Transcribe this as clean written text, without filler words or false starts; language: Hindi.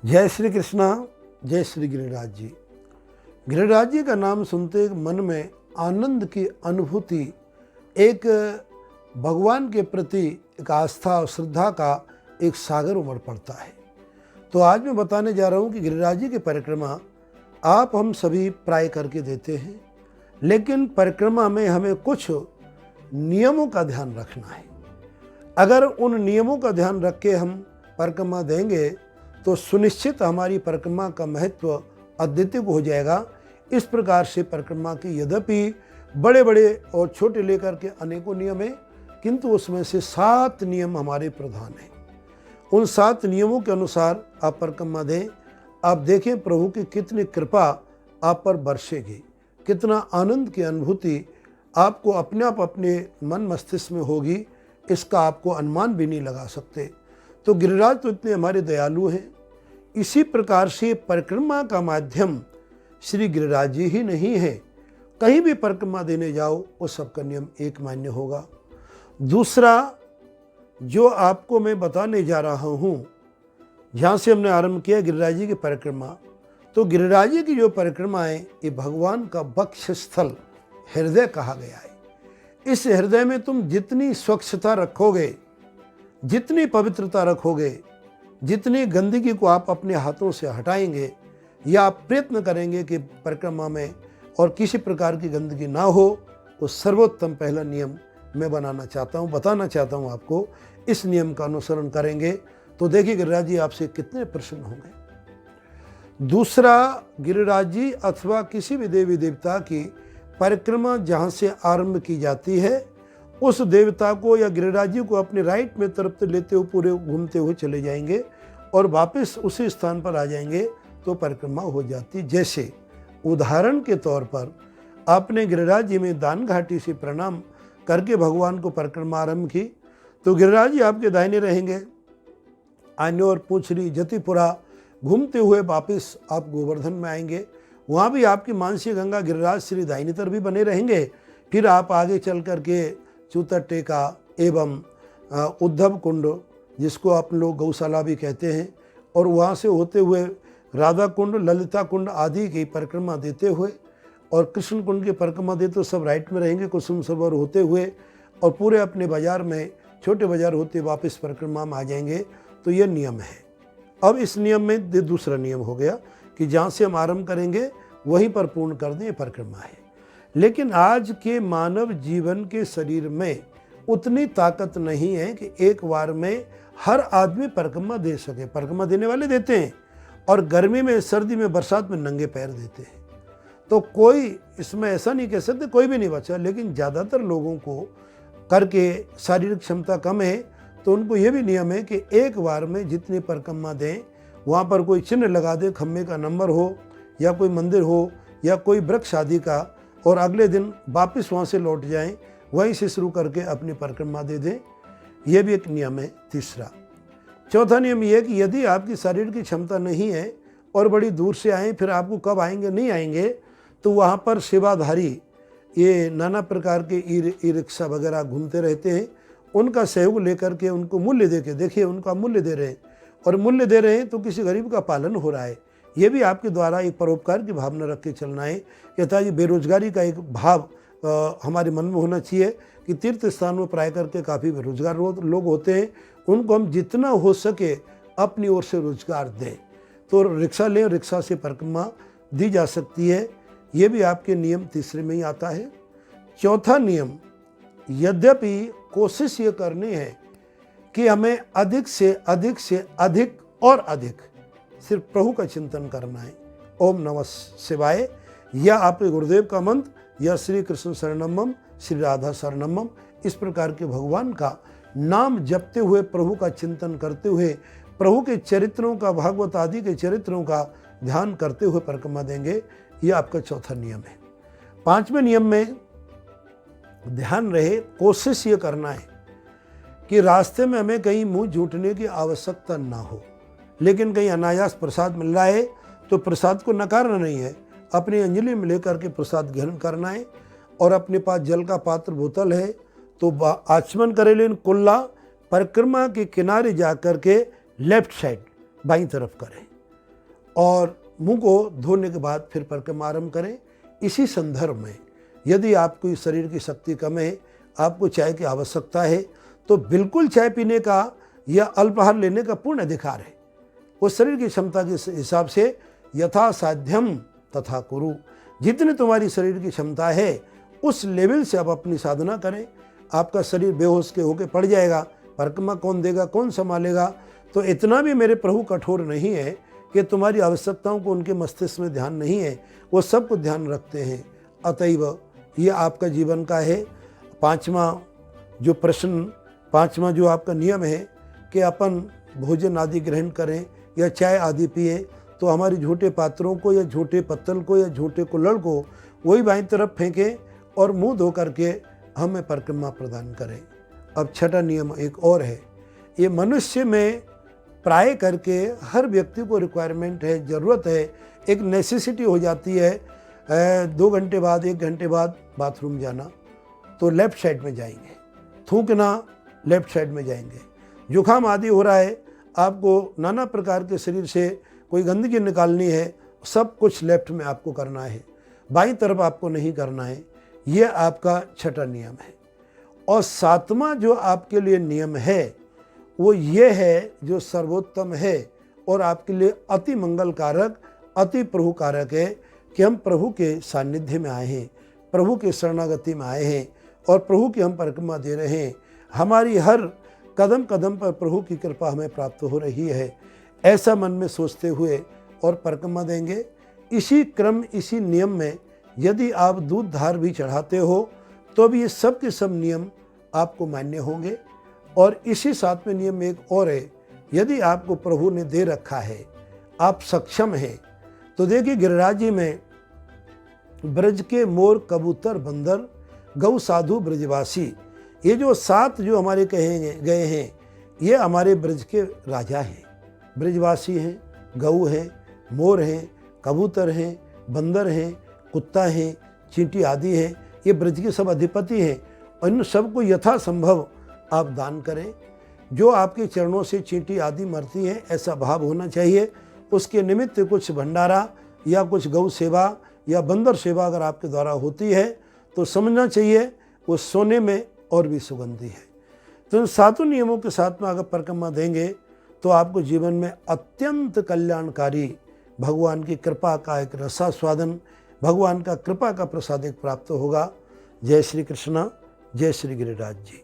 जय श्री कृष्णा। जय श्री गिरिराज जी। गिरिराज जी का नाम सुनते मन में आनंद की अनुभूति, एक भगवान के प्रति एक आस्था और श्रद्धा का एक सागर उमड़ पड़ता है। तो आज मैं बताने जा रहा हूँ कि गिरिराज जी की परिक्रमा आप हम सभी प्राय करके देते हैं, लेकिन परिक्रमा में हमें कुछ नियमों का ध्यान रखना है। अगर उन नियमों का ध्यान रख के हम परिक्रमा देंगे तो सुनिश्चित हमारी परिक्रमा का महत्व अद्वितीय हो जाएगा। इस प्रकार से परिक्रमा के यद्यपि बड़े बड़े और छोटे लेकर के अनेकों नियम हैं, किंतु उसमें से 7 नियम हमारे प्रधान हैं। उन 7 नियमों के अनुसार आप परिक्रमा दें। आप देखें प्रभु की कितनी कृपा आप पर बरसेगी, कितना आनंद की अनुभूति आपको अपने आप अपने मन मस्तिष्क में होगी, इसका आपको अनुमान भी नहीं लगा सकते। तो गिरिराज तो इतने हमारे दयालु हैं। इसी प्रकार से परिक्रमा का माध्यम श्री गिरिराज जी ही नहीं है। कहीं भी परिक्रमा देने जाओ वो सबका नियम एक मान्य होगा। दूसरा जो आपको मैं बताने जा रहा हूँ, जहाँ से हमने आरंभ किया गिरिराज जी की परिक्रमा, तो गिरिराज जी की जो परिक्रमा है ये भगवान का वक्षस्थल हृदय कहा गया है। इस हृदय में तुम जितनी स्वच्छता रखोगे, जितनी पवित्रता रखोगे, जितनी गंदगी को आप अपने हाथों से हटाएंगे या आप प्रयत्न करेंगे कि परिक्रमा में और किसी प्रकार की गंदगी ना हो, वो सर्वोत्तम पहला नियम मैं बताना चाहता हूँ आपको। इस नियम का अनुसरण करेंगे तो देखिए गिरिराज जी आपसे कितने प्रसन्न होंगे। दूसरा, गिरिराज जी अथवा किसी भी देवी देवता की परिक्रमा जहाँ से आरंभ की जाती है, उस देवता को या गिरिराज जी को अपने राइट में तरफ से लेते हुए पूरे घूमते हुए चले जाएंगे और वापस उसी स्थान पर आ जाएंगे तो परिक्रमा हो जाती। जैसे उदाहरण के तौर पर आपने गिरिराज जी में दान घाटी से प्रणाम करके भगवान को परिक्रमा आरंभ की, तो गिरिराज जी आपके दाहिने रहेंगे। आन्योर, पूछरी, जतिपुरा घूमते हुए वापस आप गोवर्धन में आएंगे। वहाँ भी आपकी मानसी गंगा गिरिराज श्री दाहिनी तरफ भी बने रहेंगे। फिर आप आगे चल करके चूतटेका एवं उद्धव कुंड, जिसको आप लोग गौशाला भी कहते हैं, और वहाँ से होते हुए राधा कुंड, ललिता कुंड आदि की परिक्रमा देते हुए और कृष्ण कुंड की परिक्रमा देते तो सब राइट में रहेंगे, कुसुम सरोवर होते हुए और पूरे अपने बाजार में, छोटे बाजार होते वापस परिक्रमा में आ जाएंगे। तो ये नियम है। अब इस नियम में दूसरा नियम हो गया कि जहाँ से हम आरंभ करेंगे वहीं पर पूर्ण कर दें, परिक्रमा है। लेकिन आज के मानव जीवन के शरीर में उतनी ताकत नहीं है कि एक बार में हर आदमी परिक्रमा दे सके। परिक्रमा देने वाले देते हैं और गर्मी में, सर्दी में, बरसात में नंगे पैर देते हैं। तो कोई इसमें ऐसा नहीं कह सकते कोई भी नहीं बचा, लेकिन ज़्यादातर लोगों को करके शारीरिक क्षमता कम है, तो उनको ये भी नियम है कि एक बार में जितनी परिक्रमा दें वहाँ पर कोई चिन्ह लगा दे, खम्भे का नंबर हो या कोई मंदिर हो या कोई वृक्ष आदि का, और अगले दिन वापस वहाँ से लौट जाएं, वहीं से शुरू करके अपनी परिक्रमा दे दें। यह भी एक नियम है। तीसरा, चौथा नियम यह है कि यदि आपकी शरीर की क्षमता नहीं है और बड़ी दूर से आएँ, फिर आपको कब आएंगे नहीं आएंगे, तो वहाँ पर सेवाधारी ये नाना प्रकार के ई रिक्शा वगैरह घूमते रहते हैं। उनका सहयोग लेकर के उनको मूल्य दे के देखिए, उनका मूल्य दे रहे हैं, और मूल्य दे रहे हैं तो किसी गरीब का पालन हो रहा है। ये भी आपके द्वारा एक परोपकार की भावना रख के चलना है। कहता है बेरोजगारी का एक भाव हमारे मन में होना चाहिए कि तीर्थ स्थान में प्राय करके काफ़ी बेरोजगार लोग होते हैं, उनको हम जितना हो सके अपनी ओर से रोजगार दें। तो रिक्शा लें, रिक्शा से परिक्रमा दी जा सकती है। ये भी आपके नियम तीसरे में ही आता है। चौथा नियम, यद्यपि कोशिश ये करनी है कि हमें अधिक से अधिक और अधिक सिर्फ प्रभु का चिंतन करना है। ओम नमः शिवाय या आपके गुरुदेव का मंत्र या श्री कृष्ण शरणमम, श्री राधा शरणमम, इस प्रकार के भगवान का नाम जपते हुए, प्रभु का चिंतन करते हुए, प्रभु के चरित्रों का, भागवत आदि के चरित्रों का ध्यान करते हुए परिक्रमा देंगे। यह आपका चौथा नियम है। 5वें नियम में ध्यान रहे, कोशिश ये करना है कि रास्ते में हमें कहीं मुंह झूठने की आवश्यकता ना हो, लेकिन कहीं अनायास प्रसाद मिल रहा है तो प्रसाद को नकारना नहीं है, अपनी अंजलि में लेकर के प्रसाद ग्रहण करना है। और अपने पास जल का पात्र, बोतल है तो आचमन करें, लेकिन कुल्ला परिक्रमा के किनारे जा कर के लेफ्ट साइड बाईं तरफ करें। और मुंह को धोने के बाद फिर परिक्रमा आरंभ करें। इसी संदर्भ में यदि आपको इस शरीर की शक्ति कम है, आपको चाय की आवश्यकता है, तो बिल्कुल चाय पीने का या अल्पाहार लेने का पूर्ण अधिकार है। उस शरीर की क्षमता के हिसाब से यथा साध्यम तथा कुरु, जितनी तुम्हारी शरीर की क्षमता है उस लेवल से आप अपनी साधना करें। आपका शरीर बेहोश के होके पड़ जाएगा, परिक्रमा कौन देगा, कौन संभालेगा? तो इतना भी मेरे प्रभु कठोर नहीं है कि तुम्हारी आवश्यकताओं को उनके मस्तिष्क में ध्यान नहीं है, वो सब कुछ ध्यान रखते हैं। अतएव ये आपका जीवन का है पांचवा जो प्रश्न, पांचवा जो आपका नियम है कि अपन भोजन आदि ग्रहण करें या चाय आदि पिए, तो हमारे झूठे पात्रों को या झूठे पत्तल को या झूठे कुल्हड़ को वही बाईं तरफ फेंके और मुंह धो करके हमें परिक्रमा प्रदान करें। अब छठा नियम एक और है, ये मनुष्य में प्राय करके हर व्यक्ति को रिक्वायरमेंट है, ज़रूरत है, एक नेसेसिटी हो जाती है 2 घंटे बाद 1 घंटे बाद बाथरूम जाना, तो लेफ्ट साइड में जाएंगे, थूकना लेफ्ट साइड में जाएंगे। जुकाम आदि हो रहा है, आपको नाना प्रकार के शरीर से कोई गंदगी निकालनी है, सब कुछ लेफ्ट में आपको करना है, बाईं तरफ आपको नहीं करना है। ये आपका छठा नियम है। और सातवां जो आपके लिए नियम है वो ये है, जो सर्वोत्तम है और आपके लिए अति मंगलकारक, अति प्रभुकारक है कि हम प्रभु के सानिध्य में आए हैं, प्रभु के शरणागति में आए हैं और प्रभु की हम परिक्रमा दे रहे हैं। हमारी हर कदम कदम पर प्रभु की कृपा हमें प्राप्त हो रही है, ऐसा मन में सोचते हुए और परिक्रमा देंगे। इसी क्रम, इसी नियम में यदि आप दूध धार भी चढ़ाते हो तो भी ये सब के सब नियम आपको मान्य होंगे। और इसी सातवें नियम में एक और है, यदि आपको प्रभु ने दे रखा है, आप सक्षम हैं, तो देखिए गिरिराज जी में ब्रज के मोर कबूतर बंदर गौ साधु ब्रजवासी, ये जो 7 जो हमारे कहे गए हैं, ये हमारे ब्रज के राजा हैं, ब्रजवासी हैं, गऊ हैं, मोर हैं, कबूतर हैं, बंदर हैं, कुत्ता हैं, चींटी आदि हैं, ये ब्रज के सब अधिपति हैं। और इन सबको यथासंभव आप दान करें। जो आपके चरणों से चींटी आदि मरती हैं, ऐसा भाव होना चाहिए। उसके निमित्त कुछ भंडारा या कुछ गौ सेवा या बंदर सेवा अगर आपके द्वारा होती है तो समझना चाहिए वो सोने में और भी सुगंधी है। तो इन 7 नियमों के साथ में अगर परिक्रमा देंगे तो आपको जीवन में अत्यंत कल्याणकारी भगवान की कृपा का एक रसास्वादन, भगवान का कृपा का प्रसाद एक प्राप्त होगा। जय श्री कृष्णा, जय श्री गिरिराज जी।